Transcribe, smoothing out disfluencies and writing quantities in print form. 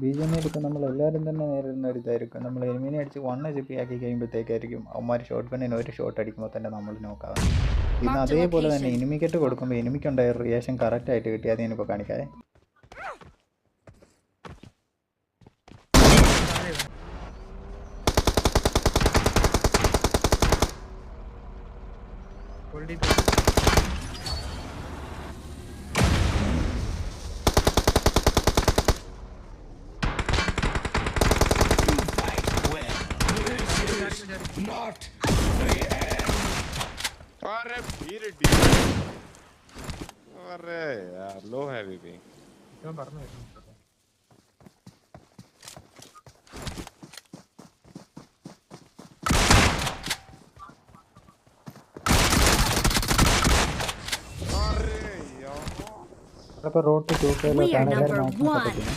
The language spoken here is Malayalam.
BGMI ഇപ്പം നമ്മളെല്ലാവരും തന്നെ നേരിടുന്ന ഒരു ഇതായിരിക്കും. നമ്മൾ എനിമീനെ അടിച്ച് 1 HP ആക്കി കഴിയുമ്പോഴത്തേക്കായിരിക്കും അവന്മാർ ഷോട്ട് ഗണ്ണിന് ഒരു ഷോട്ട് അടിക്കുമ്പോൾ തന്നെ നമ്മൾ നോക്കാവുന്നത്. പിന്നെ അതേപോലെ തന്നെ എനിമിക്കെട്ട് കൊടുക്കുമ്പോൾ എനിമിക്കുണ്ടായ റിയാക്ഷൻ കറക്റ്റായിട്ട് കിട്ടി. അത് ഞാനിപ്പോൾ കാണിക്കാതെ. अरे फिर अरे यार लो है भी ഞാൻ പറഞ്ഞു അപ്പോൾ റോഡ് 2Kയിലോട്ടാണ് എല്ലാവരും നോക്കുന്നത്.